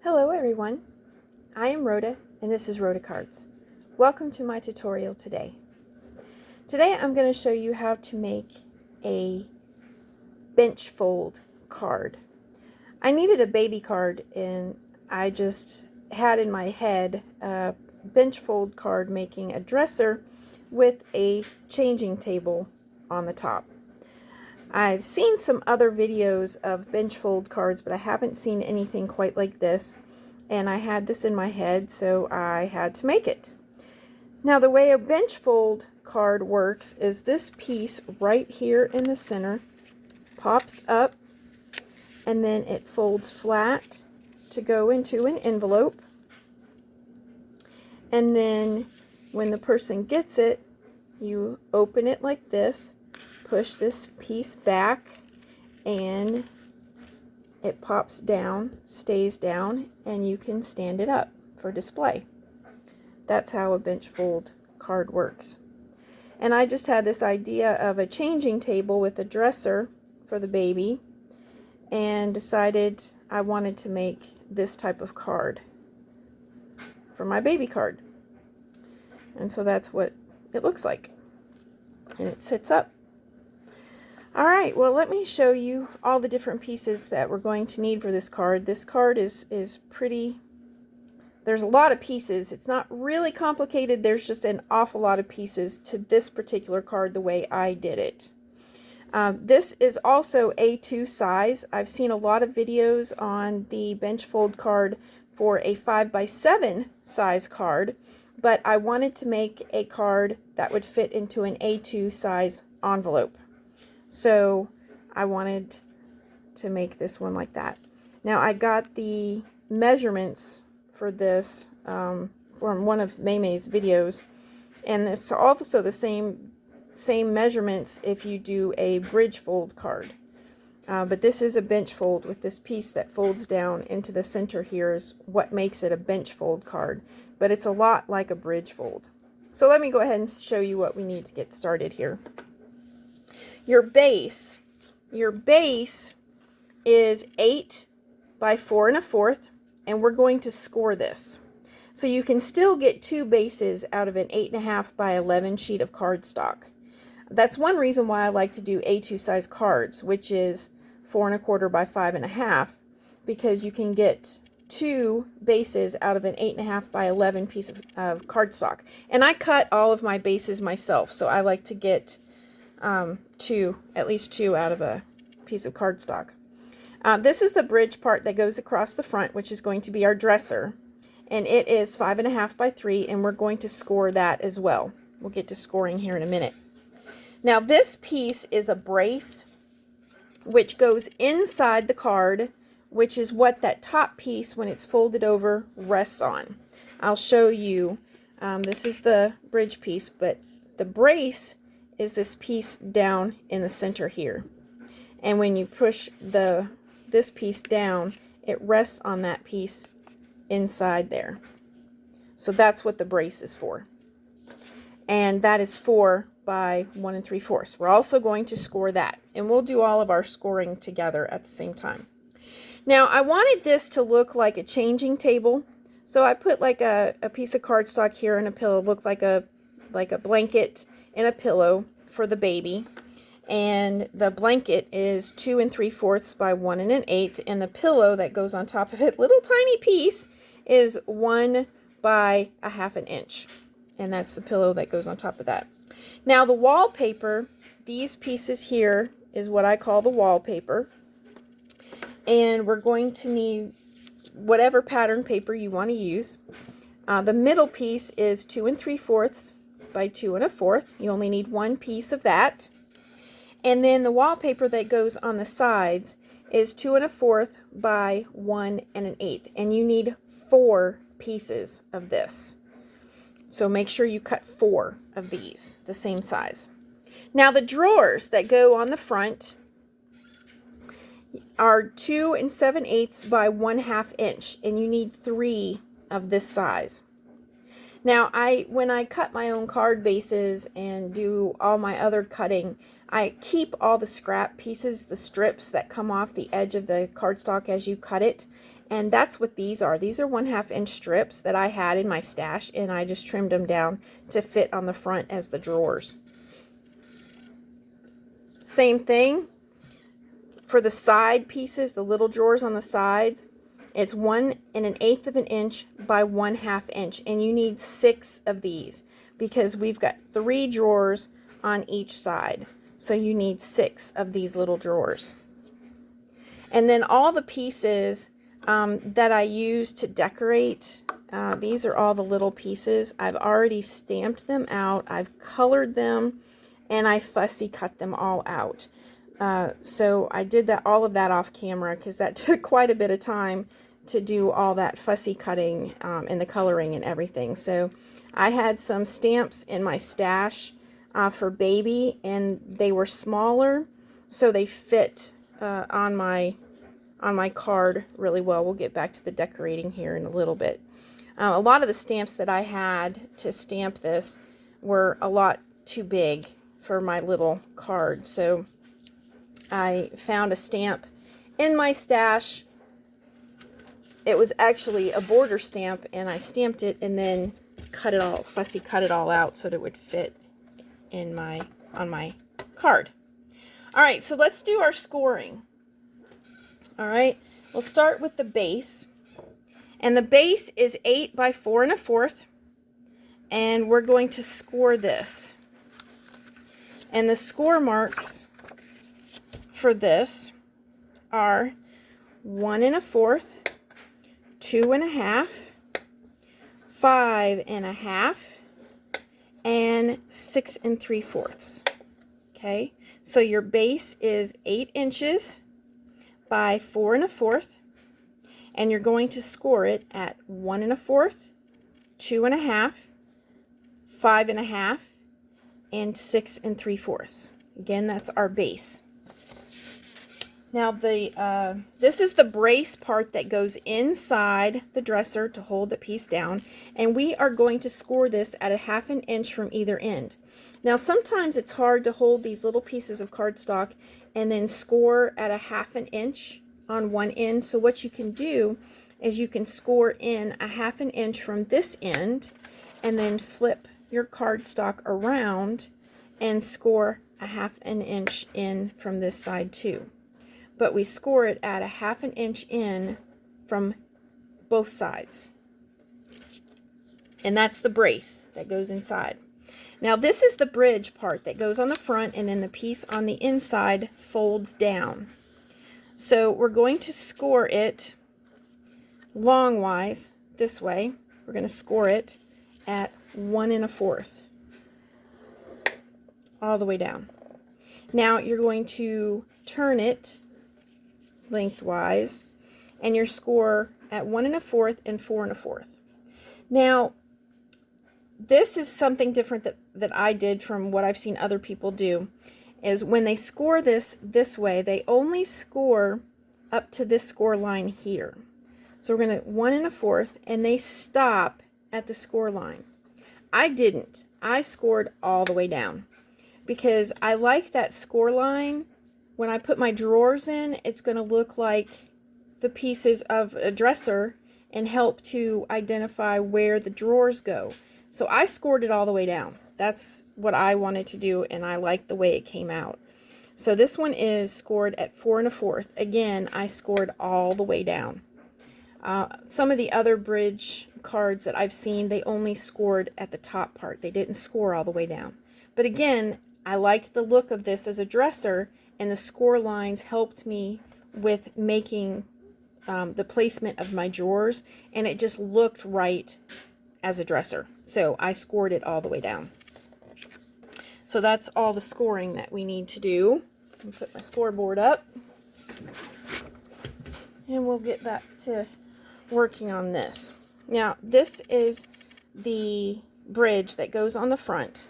Hello everyone, I am Rhoda and this is Rhoda Cards. Welcome to my tutorial today. Today I'm going to show you how to make a bench fold card. I needed a baby card and I just had in my head a bench fold card making a dresser with a changing table on the top. I've seen some other videos of bench fold cards, but I haven't seen anything quite like this. And I had this in my head, so I had to make it. Now, the way a bench fold card works is this piece right here in the center pops up, and then it folds flat to go into an envelope. And then when the person gets it, you open it like this, push this piece back, and it pops down, stays down, and you can stand it up for display. That's how a bench fold card works. And I just had this idea of a changing table with a dresser for the baby and decided I wanted to make this type of card for my baby card. And so that's what it looks like. And it sits up. Alright, well, let me show you all the different pieces that we're going to need for this card. This card is pretty, there's a lot of pieces. It's not really complicated. There's just an awful lot of pieces to this particular card the way I did it. This is also A2 size. I've seen a lot of videos on the bench fold card for a 5x7 size card, but I wanted to make a card that would fit into an A2 size envelope. So I wanted to make this one like that. Now I got the measurements for this from one of May's videos, and it's also the same measurements if you do a bridge fold card. But this is a bench fold with this piece that folds down into the center here is what makes it a bench fold card. But it's a lot like a bridge fold. So let me go ahead and show you what we need to get started here. Your base is 8 by 4 1/4, and we're going to score this. So you can still get two bases out of an 8 1/2 by 11 sheet of cardstock. That's one reason why I like to do A2 size cards, which is 4 1/4 by 5 1/2, because you can get two bases out of an 8 1/2 by 11 piece of cardstock. And I cut all of my bases myself, so I like to get at least two out of a piece of cardstock. This is the bridge part that goes across the front, which is going to be our dresser, and it is 5 1/2 by 3, and we're going to score that as well. We'll get to scoring here in a minute. Now this piece is a brace which goes inside the card, which is what that top piece, when it's folded over, rests on. I'll show you. This is the bridge piece, but the brace is this piece down in the center here. And when you push this piece down, it rests on that piece inside there. So that's what the brace is for. And that is 4 by 1 3/4. We're also going to score that. And we'll do all of our scoring together at the same time. Now, I wanted this to look like a changing table. So I put like a piece of cardstock here and a pillow, looked like a blanket and a pillow for the baby. And the blanket is 2 3/4 by 1 1/8, and the pillow that goes on top of it, little tiny piece, is 1 by 1/2 inch, and that's the pillow that goes on top of that. Now the wallpaper, these pieces here is what I call the wallpaper, and we're going to need whatever pattern paper you want to use. The middle piece is 2 3/4 by 2 1/4. You only need one piece of that. And then the wallpaper that goes on the sides is 2 1/4 by 1 1/8. And you need 4 pieces of this. So make sure you cut 4 of these, the same size. Now the drawers that go on the front are 2 7/8 by 1/2 inch. And you need 3 of this size. Now, when I cut my own card bases and do all my other cutting, I keep all the scrap pieces, the strips that come off the edge of the cardstock as you cut it. And that's what these are. These are 1/2 inch strips that I had in my stash, and I just trimmed them down to fit on the front as the drawers. Same thing for the side pieces, the little drawers on the sides. It's 1 1/8 of an inch by 1/2 inch, and you need 6 of these because we've got 3 drawers on each side. So you need 6 of these little drawers. And then all the pieces that I use to decorate, these are all the little pieces. I've already stamped them out, I've colored them, and I fussy cut them all out. So I did all of that off camera because that took quite a bit of time to do all that fussy cutting and the coloring and everything. So I had some stamps in my stash for baby, and they were smaller, so they fit on my card really well. We'll get back to the decorating here in a little bit. A lot of the stamps that I had to stamp this were a lot too big for my little card, so I found a stamp in my stash. It was actually a border stamp, and I stamped it and then fussy cut it all out so that it would fit on my card. All right, so let's do our scoring. All right, we'll start with the base, and the base is 8 by 4 1/4, and we're going to score this. And the score marks for this are 1 1/4, 2 1/2, 5 1/2, and 6 3/4. Okay, so your base is 8 inches by 4 1/4, and you're going to score it at 1 1/4, 2 1/2, 5 1/2, and 6 3/4. Again, that's our base. Now this is the brace part that goes inside the dresser to hold the piece down, and we are going to score this at 1/2 inch from either end. Now sometimes it's hard to hold these little pieces of cardstock and then score at 1/2 inch on one end. So what you can do is you can score in 1/2 inch from this end and then flip your cardstock around and score 1/2 inch in from this side too. But we score it at 1/2 inch in from both sides. And that's the brace that goes inside. Now this is the bridge part that goes on the front, and then the piece on the inside folds down. So we're going to score it longwise this way. We're going to score it at 1 1/4 all the way down. Now you're going to turn it lengthwise, and your score at 1 1/4 and 4 1/4. Now this is something different that I did from what I've seen other people do, is when they score this way, they only score up to this score line here. So we're going to 1 1/4, and they stop at the score line. I didn't. I scored all the way down because I like that score line. When I put my drawers in, it's going to look like the pieces of a dresser and help to identify where the drawers go. So I scored it all the way down. That's what I wanted to do, and I like the way it came out. So this one is scored at 4 1/4. Again, I scored all the way down. Some of the other bridge cards that I've seen, they only scored at the top part. They didn't score all the way down. But again, I liked the look of this as a dresser, and the score lines helped me with making the placement of my drawers, and it just looked right as a dresser. So I scored it all the way down. So that's all the scoring that we need to do. I'll put my scoreboard up, and we'll get back to working on this. Now this is the bridge that goes on the front,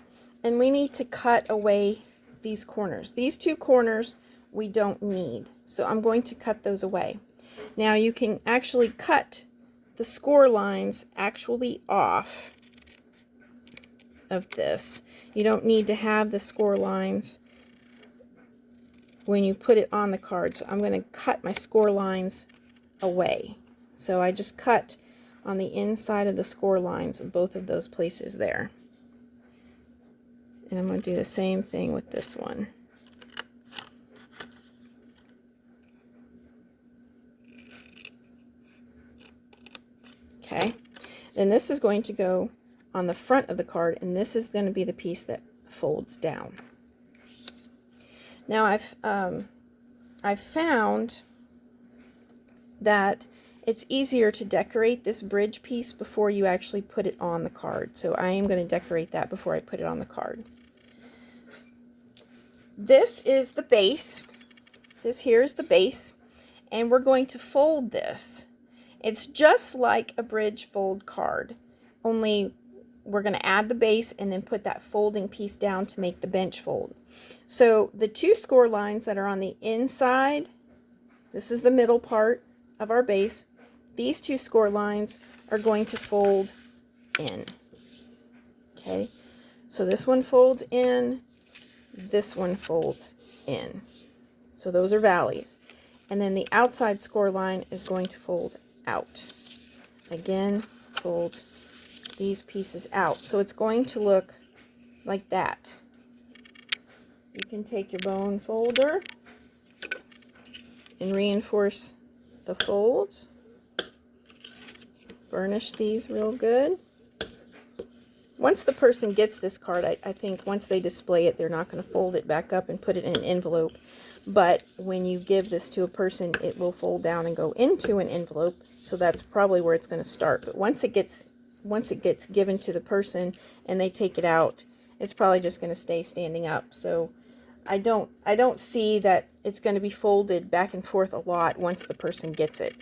and we need to cut away these corners. These two corners we don't need, so I'm going to cut those away. Now you can actually cut the score lines actually off of this. You don't need to have the score lines when you put it on the card. So I'm going to cut my score lines away. So I just cut on the inside of the score lines in both of those places there. And I'm going to do the same thing with this one. Okay, then this is going to go on the front of the card, and this is going to be the piece that folds down. Now I've found that it's easier to decorate this bridge piece before you actually put it on the card. So I am going to decorate that before I put it on the card. This is the base. This here is the base, and we're going to fold this. It's just like a bridge fold card, only we're going to add the base and then put that folding piece down to make the bench fold. So the two score lines that are on the inside, this is the middle part of our base. These two score lines are going to fold in. Okay, so this one folds in, this one folds in. So those are valleys. And then the outside score line is going to fold out. Again, fold these pieces out. So it's going to look like that. You can take your bone folder and reinforce the folds. Burnish these real good. Once the person gets this card, I think once they display it, they're not going to fold it back up and put it in an envelope. But when you give this to a person, it will fold down and go into an envelope. So that's probably where it's going to start. But once it gets given to the person and they take it out, it's probably just going to stay standing up. So I don't see that it's going to be folded back and forth a lot once the person gets it.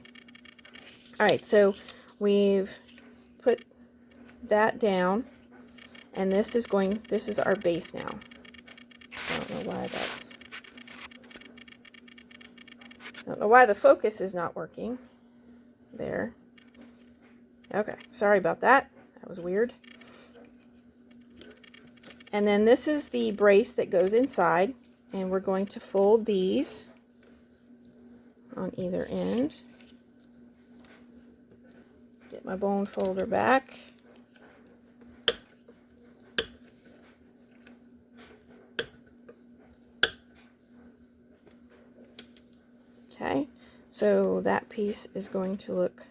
All right, so we've put that down, and this is our base now. I don't know why the focus is not working. There. Okay, sorry about that. That was weird. And then this is the brace that goes inside, and we're going to fold these on either end. Get my bone folder back. Okay, so that piece is going to look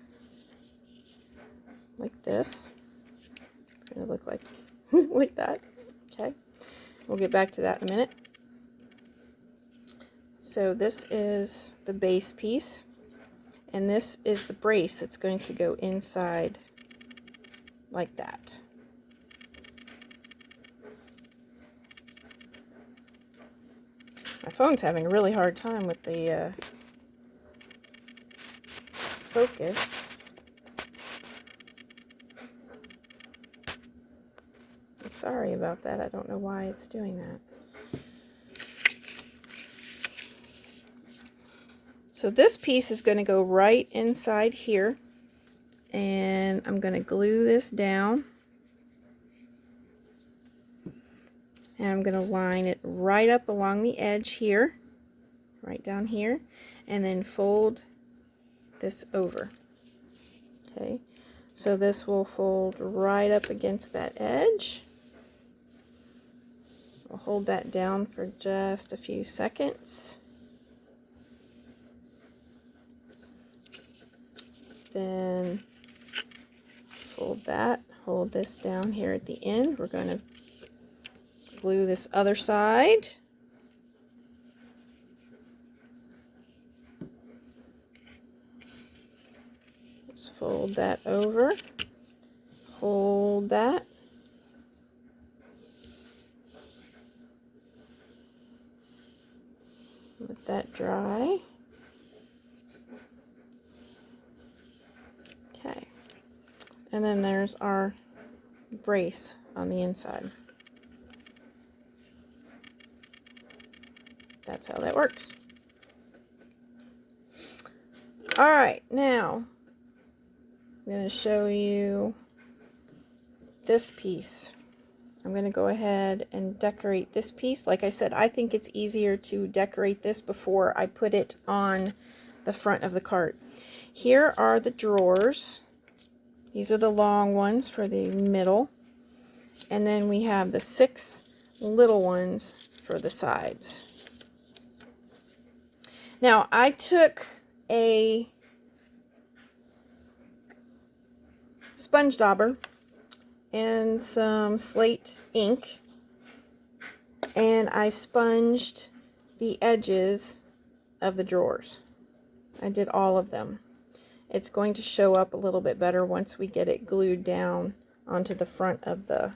like this. It's going to look like like that. Okay, we'll get back to that in a minute. So this is the base piece, and this is the brace that's going to go inside like that. My phone's having a really hard time with the focus. I'm sorry about that. I don't know why it's doing that. So this piece is going to go right inside here, and I'm going to glue this down, and I'm going to line it right up along the edge here, right down here, and then fold this over. Okay, so this will fold right up against that edge. We'll hold that down for just a few seconds. Then fold that, hold this down here at the end. We're going to glue this other side. Just fold that over, hold that. Let that dry. Okay, and then there's our brace on the inside. That's how that works. All right, now I'm going to show you this piece. I'm going to go ahead and decorate this piece. Like I said, I think it's easier to decorate this before I put it on the front of the cart. Here are the drawers. These are the long ones for the middle. And then we have the 6 little ones for the sides. Now, I took a sponge dauber and some slate ink, and I sponged the edges of the drawers. I did all of them. It's going to show up a little bit better once we get it glued down onto the front of the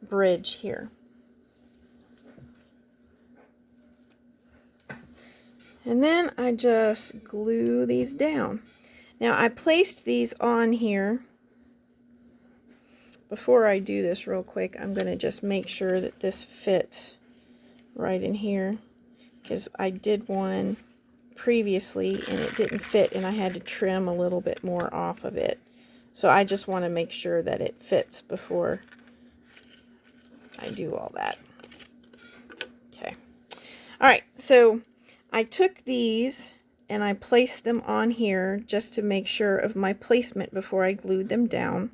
bridge here. And then I just glue these down. Now I placed these on here. Before I do this real quick, I'm going to just make sure that this fits right in here, because I did one previously and it didn't fit and I had to trim a little bit more off of it. So I just want to make sure that it fits before I do all that. Okay. Alright, so I took these and I placed them on here just to make sure of my placement before I glued them down.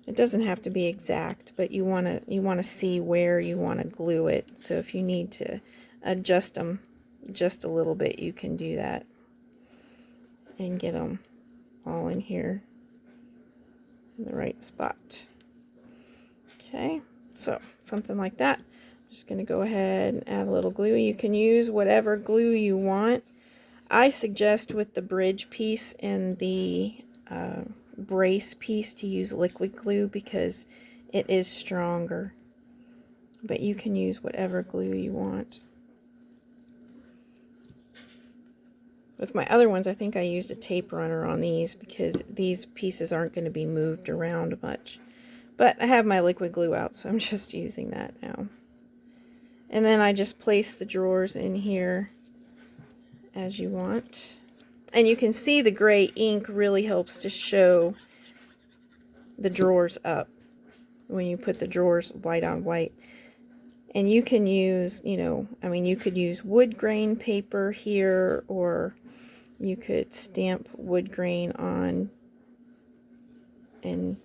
It doesn't have to be exact, but you want to see where you want to glue it. So if you need to adjust them just a little bit, you can do that and get them all in here in the right spot. Okay, so something like that. I'm just going to go ahead and add a little glue. You can use whatever glue you want. I suggest with the bridge piece and the brace piece to use liquid glue because it is stronger, but you can use whatever glue you want. With my other ones, I think I used a tape runner on these because these pieces aren't going to be moved around much, but I have my liquid glue out, so I'm just using that now. And then I just place the drawers in here as you want. And you can see the gray ink really helps to show the drawers up when you put the drawers white on white. And you can use, you could use wood grain paper here, or you could stamp wood grain on and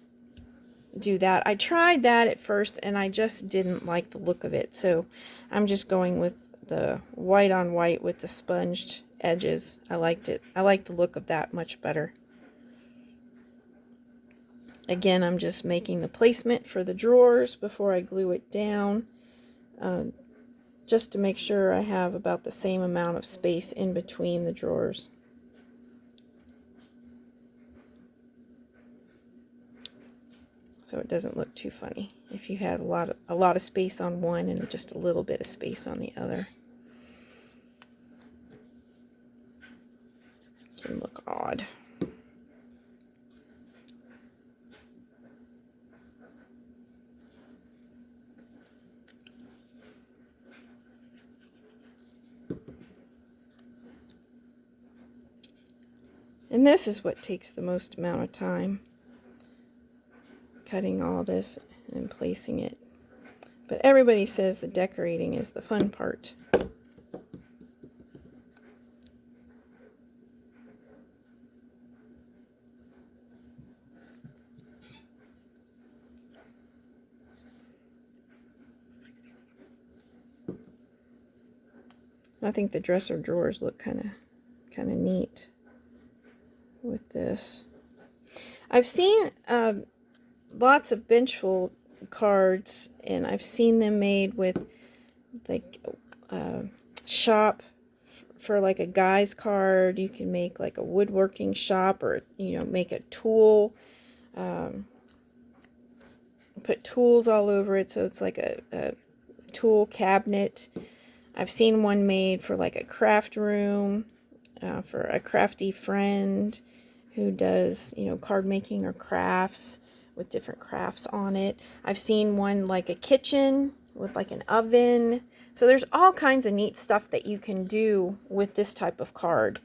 do that. I tried that at first and I just didn't like the look of it. So I'm just going with the white on white with the sponged edges. I liked it. I like the look of that much better. Again, I'm just making the placement for the drawers before I glue it down, just to make sure I have about the same amount of space in between the drawers. So it doesn't look too funny if you had a lot of space on one and just a little bit of space on the other. It can look odd. And this is what takes the most amount of time, cutting all this and placing it. But everybody says the decorating is the fun part. I think the dresser drawers look kind of neat with this. I've seen lots of benchfold cards, and I've seen them made with like shop for like a guy's card. You can make like a woodworking shop, or make a tool, put tools all over it, so it's like a tool cabinet. I've seen one made for like a craft room, for a crafty friend who does, card making or crafts with different crafts on it. I've seen one like a kitchen with like an oven. So there's all kinds of neat stuff that you can do with this type of card.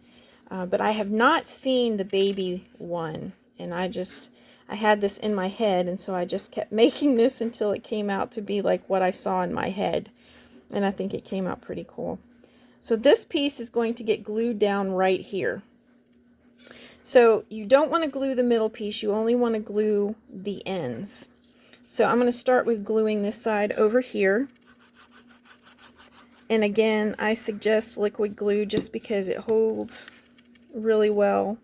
But I have not seen the baby one, and I had this in my head, and so I just kept making this until it came out to be like what I saw in my head, and I think it came out pretty cool. So this piece is going to get glued down right here. So you don't want to glue the middle piece, you only want to glue the ends. So I'm going to start with gluing this side over here. And again, I suggest liquid glue just because it holds really well.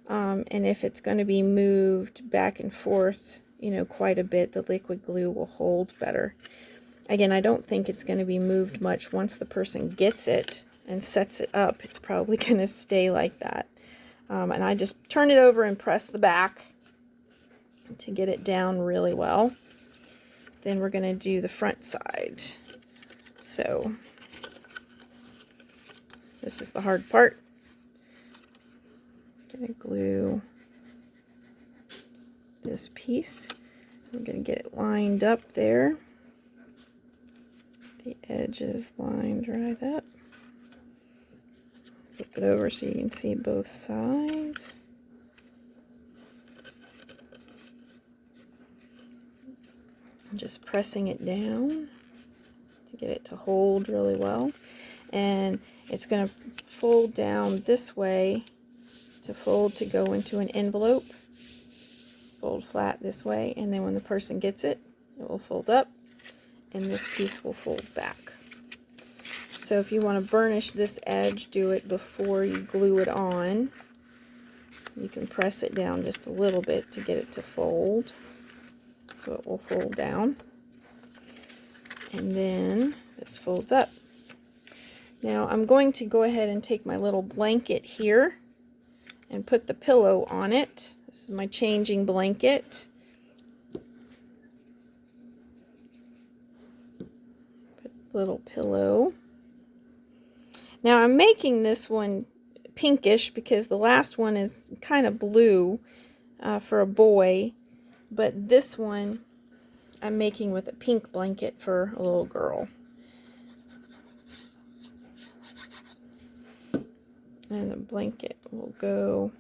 And if it's going to be moved back and forth, you know, quite a bit, the liquid glue will hold better. Again, I don't think it's going to be moved much. Once the person gets it and sets it up, it's probably going to stay like that. And I just turn it over and press the back to get it down really well. Then we're going to do the front side. So this is the hard part. I'm going to glue this piece. I'm going to get it lined up there. The edge is lined right up. Flip it over so you can see both sides. I'm just pressing it down to get it to hold really well. And it's going to fold down this way to fold to go into an envelope. Fold flat this way, and then when the person gets it, it will fold up, and this piece will fold back. So if you want to burnish this edge, do it before you glue it on. You can press it down just a little bit to get it to fold, so it will fold down. And then this folds up. Now I'm going to go ahead and take my little blanket here and put the pillow on it. This is my changing blanket. Put a little pillow. Now I'm making this one pinkish because the last one is kind of blue for a boy, but this one I'm making with a pink blanket for a little girl. And the blanket will go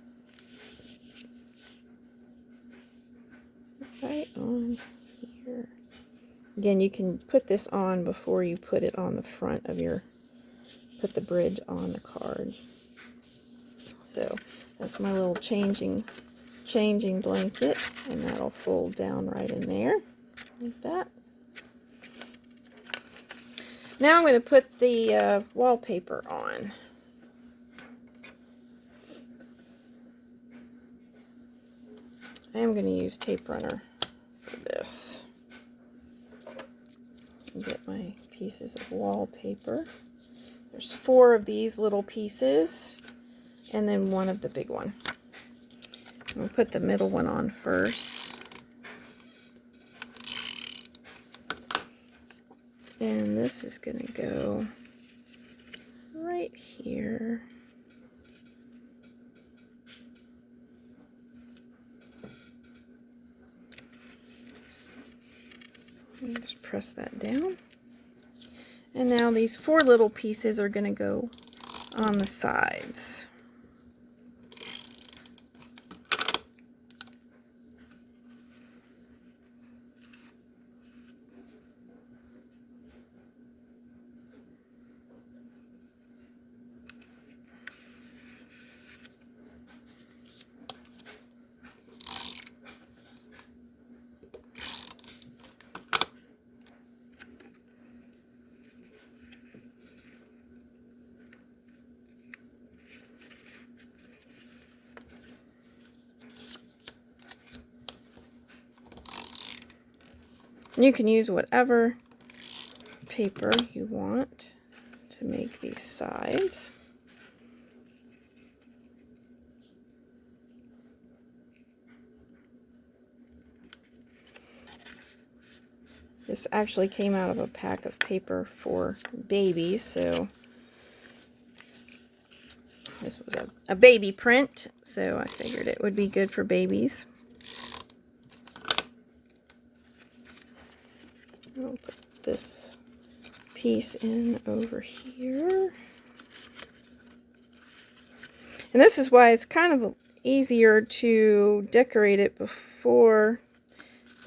right on here. Again, you can put this on before you put it on the front of your, put the bridge on the card. So that's my little changing blanket, and that'll fold down right in there like that. Now I'm going to put the wallpaper on. I am going to use tape runner for this. Get my pieces of wallpaper. There's 4 of these little pieces, and then 1 of the big one. I'm going to put the middle one on first. And this is going to go right here. And just press that down. And now these 4 little pieces are going to go on the sides. You can use whatever paper you want to make these sides. This actually came out of a pack of paper for babies, so this was a baby print, so I figured it would be good for babies. I'll put this piece in over here. And this is why it's kind of easier to decorate it before.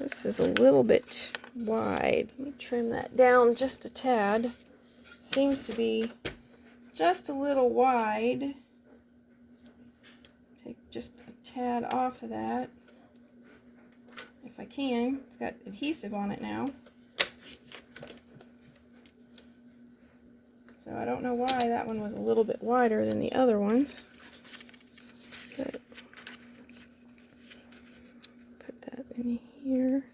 This is a little bit wide. Let me trim that down just a tad. Seems to be just a little wide. Take just a tad off of that if I can. It's got adhesive on it now. So I don't know why that one was a little bit wider than the other ones. But put that in here.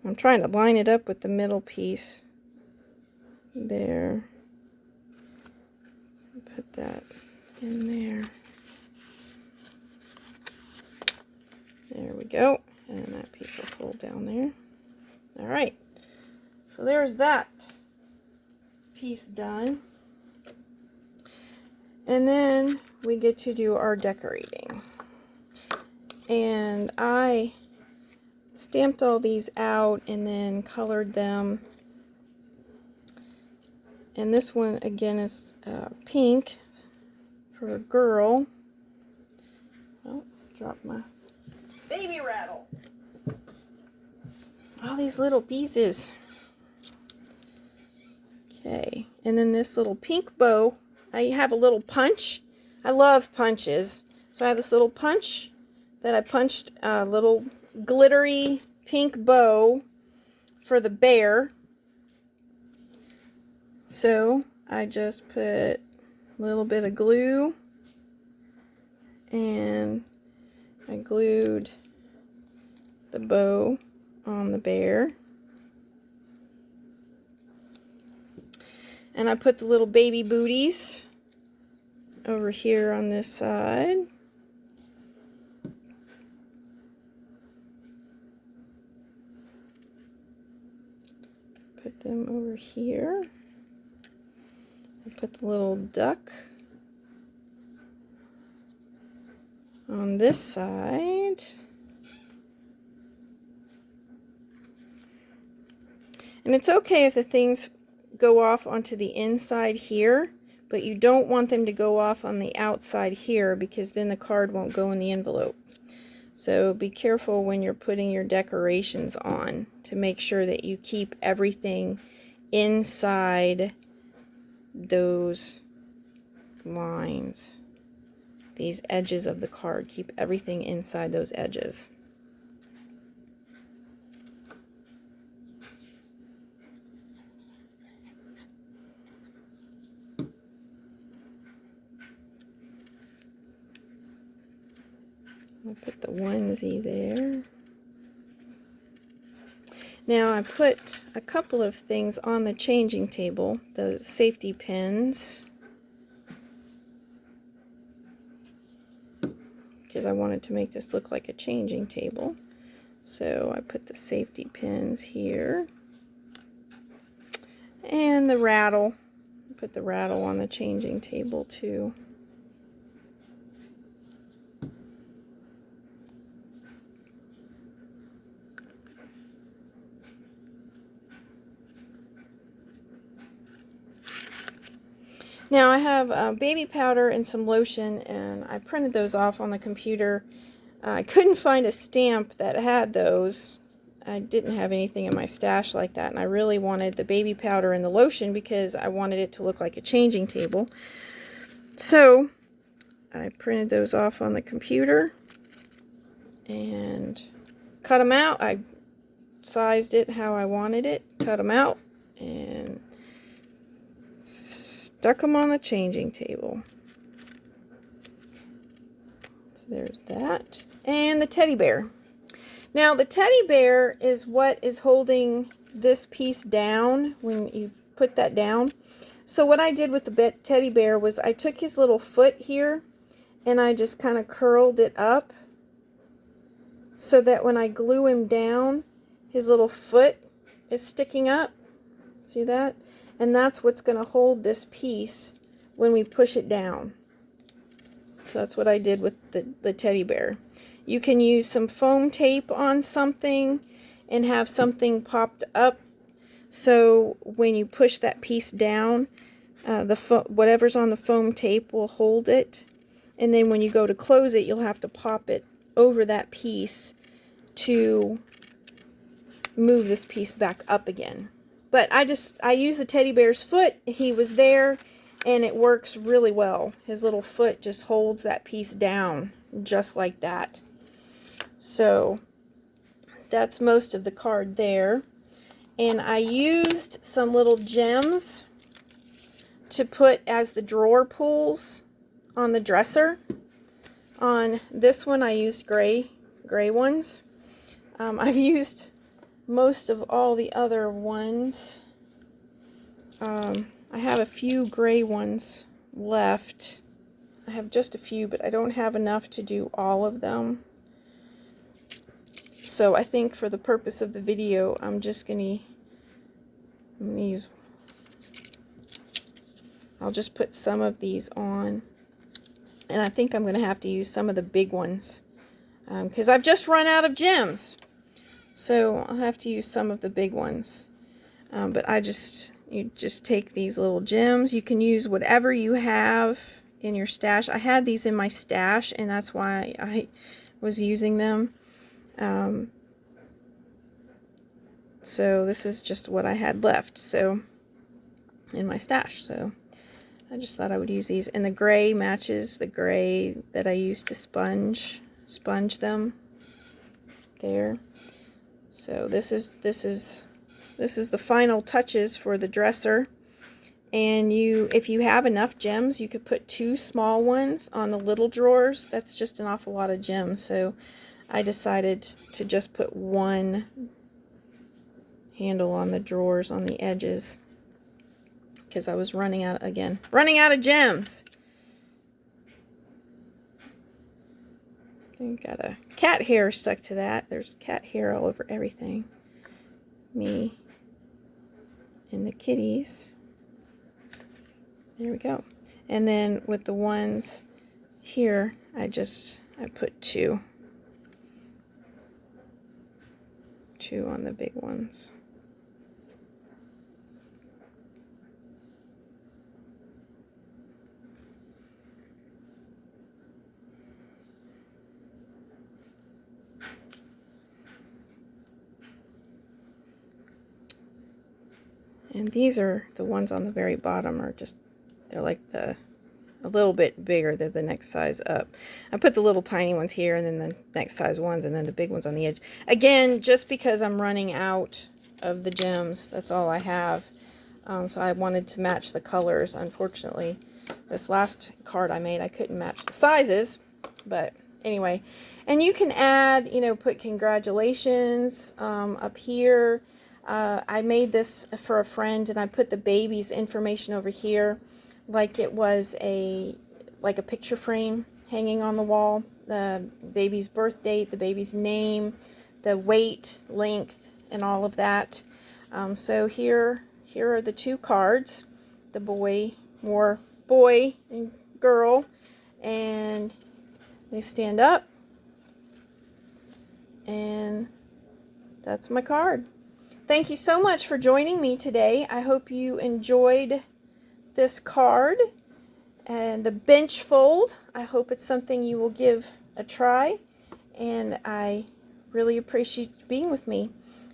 I'm trying to line it up with the middle piece. There. Put that in there. There we go. And that piece will fold down there. Alright. So there's that piece done. And then we get to do our decorating. And I stamped all these out and then colored them. And this one again is pink for a girl. Oh, dropped my baby rattle. All these little pieces. Okay, and then this little pink bow. I have a little punch. I love punches. So I have this little punch that I punched a little glittery pink bow for the bear. So I just put a little bit of glue and I glued the bow on the bear. And I put the little baby booties over here on this side. Put them over here. I put the little duck on this side. And it's okay if the things go off onto the inside here, but you don't want them to go off on the outside here because then the card won't go in the envelope. So be careful when you're putting your decorations on to make sure that you keep everything inside those lines, these edges of the card. Keep everything inside those edges. I'll put the onesie there. Now I put a couple of things on the changing table, the safety pins, because I wanted to make this look like a changing table. So I put the safety pins here. And the rattle. Put the rattle on the changing table too. Now I have baby powder and some lotion, and I printed those off on the computer. I couldn't find a stamp that had those. I didn't have anything in my stash like that, and I really wanted the baby powder and the lotion because I wanted it to look like a changing table. So I printed those off on the computer and cut them out. I sized it how I wanted it, cut them out, and stuck them on the changing table. So there's that. And the teddy bear. Now the teddy bear is what is holding this piece down when you put that down. So what I did with the teddy bear was I took his little foot here and I just kind of curled it up so that when I glue him down, his little foot is sticking up. See that? And that's what's going to hold this piece when we push it down. So that's what I did with the teddy bear. You can use some foam tape on something and have something popped up So when you push that piece down, whatever's on the foam tape will hold it. And then when you go to close it, you'll have to pop it over that piece to move this piece back up again. But I used the teddy bear's foot. He was there, and it works really well. His little foot just holds that piece down just like that. So that's most of the card there. And I used some little gems to put as the drawer pulls on the dresser. On this one I used gray ones. I've used most of all the other ones. I have a few gray ones left. I have just a few, but I don't have enough to do all of them. So I think for the purpose of the video, I'm just going to use, I'll just put some of these on. And I think I'm going to have to use some of the big ones because I've just run out of gems. So I'll have to use some of the big ones. But you just take these little gems. You can use whatever you have in your stash. I had these in my stash, and that's why I was using them. So this is just what I had left in my stash. So I just thought I would use these. And the gray matches the gray that I used to sponge them there. So this is the final touches for the dresser. And if you have enough gems, you could put 2 small ones on the little drawers. That's just an awful lot of gems. So I decided to just put 1 handle on the drawers on the edges because I was running out of gems. I got a cat hair stuck to that. There's cat hair all over everything. Me and the kitties. There we go. And then with the ones here, I put 2 on the big ones. And these are the ones on the very bottom they're like a little bit bigger. They're the next size up. I put the little tiny ones here and then the next size ones and then the big ones on the edge. Again, just because I'm running out of the gems, that's all I have. So I wanted to match the colors. Unfortunately, this last card I made, I couldn't match the sizes. But anyway, and you can add, put congratulations up here. I made this for a friend, and I put the baby's information over here like it was a picture frame hanging on the wall. The baby's birth date, the baby's name, the weight, length, and all of that. So here are the 2 cards, the boy and girl, and they stand up, and that's my card. Thank you so much for joining me today. I hope you enjoyed this card and the bench fold. I hope it's something you will give a try, and I really appreciate being with me.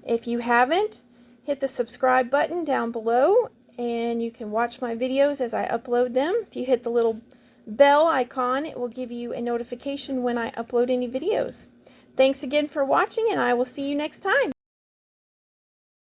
If you haven't, hit the subscribe button down below, and you can watch my videos as I upload them. If you hit the little bell icon, it will give you a notification when I upload any videos. Thanks again for watching, and I will see you next time.